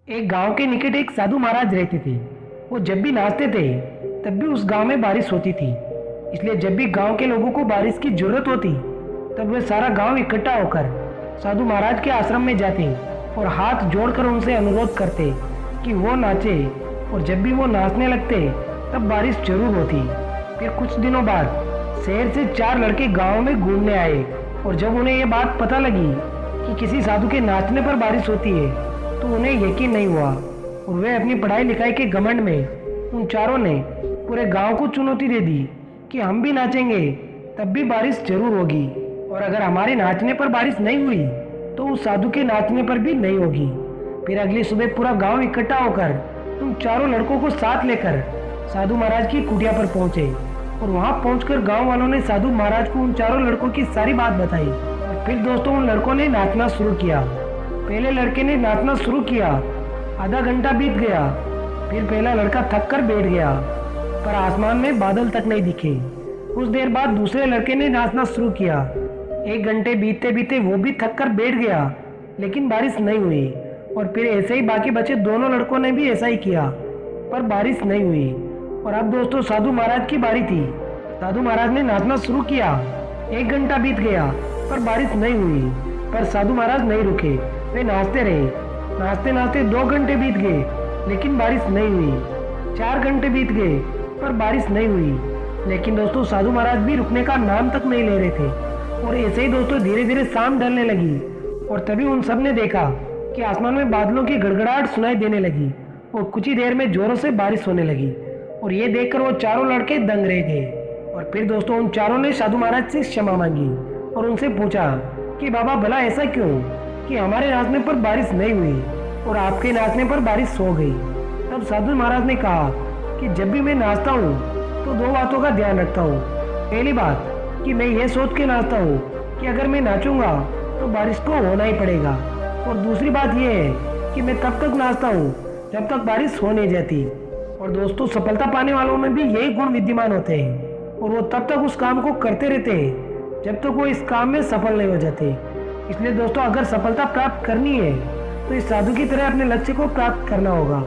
एक गांव के निकट एक साधु महाराज रहते थे। वो जब भी नाचते थे तब भी उस गांव में बारिश होती थी। इसलिए जब भी गांव के लोगों को बारिश की जरूरत होती तब वे सारा गांव इकट्ठा होकर साधु महाराज के आश्रम में जाते और हाथ जोड़कर उनसे अनुरोध करते कि वो नाचे। और जब भी वो नाचने लगते तब बारिश जरूर होती। फिर कुछ दिनों बाद शहर से 4 लड़के गांव में घूमने आए और जब उन्हें ये बात पता लगी कि किसी साधु के नाचने पर बारिश होती है तो उन्हें यकीन नहीं हुआ और वे अपनी पढ़ाई लिखाई के घमंड में उन चारों ने पूरे गांव को चुनौती दे दी कि हम भी नाचेंगे तब भी बारिश जरूर होगी, और अगर हमारे नाचने पर बारिश नहीं हुई तो उस साधु के नाचने पर भी नहीं होगी। फिर अगली सुबह पूरा गांव इकट्ठा होकर उन चारों लड़कों को साथ लेकर साधु महाराज की कुटिया पर पहुंचे और वहां पहुंचकर गांव वालों ने साधु महाराज को उन चारों लड़कों की सारी बात बताई। और फिर दोस्तों उन लड़कों ने नाचना शुरू किया। पहले लड़के ने नाचना शुरू किया, आधा घंटा बीत गया। फिर पहला लड़का थक कर बैठ गया पर आसमान में बादल तक नहीं दिखे। कुछ देर बाद दूसरे लड़के ने नाचना शुरू किया। 1 घंटे बीतते बीते वो भी थक कर बैठ गया लेकिन बारिश नहीं हुई। और फिर ऐसे ही बाकी बचे दोनों लड़कों ने भी ऐसा ही किया पर बारिश नहीं हुई। और अब दोस्तों साधु महाराज की बारी थी। साधु महाराज ने नाचना शुरू किया। 1 घंटा बीत गया पर बारिश नहीं हुई, पर साधु महाराज नहीं रुके, वे नाचते रहे। नाचते नाचते 2 घंटे बीत गए लेकिन बारिश नहीं हुई। 4 घंटे बीत गए पर बारिश नहीं हुई। लेकिन दोस्तों साधु महाराज भी रुकने का नाम तक नहीं ले रहे थे। और ऐसे ही दोस्तों धीरे धीरे शाम ढलने लगी और तभी उन सब ने देखा कि आसमान में बादलों की गड़गड़ाहट सुनाई देने लगी और कुछ ही देर में जोरों से बारिश होने लगी। और ये देखकर वो चारों लड़के दंग रह गए। और फिर दोस्तों उन चारों ने साधु महाराज से क्षमा मांगी और उनसे पूछा कि बाबा भला ऐसा क्यों कि हमारे नाचने पर बारिश नहीं हुई और आपके नाचने पर बारिश हो गई। तब साधु महाराज ने कहा कि जब भी मैं नाचता हूँ तो 2 बातों का ध्यान रखता हूँ। पहली बात कि मैं ये सोच के नाचता हूँ कि अगर मैं नाचूंगा तो बारिश को होना ही पड़ेगा। और दूसरी बात यह है कि मैं तब तक नाचता हूँ जब तक बारिश हो नहीं जाती। और दोस्तों सफलता पाने वालों में भी यही गुण विद्यमान होते हैं और वो तब तक उस काम को करते रहते हैं जब तक वो इस काम में सफल नहीं हो जाते। इसलिए दोस्तों अगर सफलता प्राप्त करनी है तो इस साधु की तरह अपने लक्ष्य को प्राप्त करना होगा।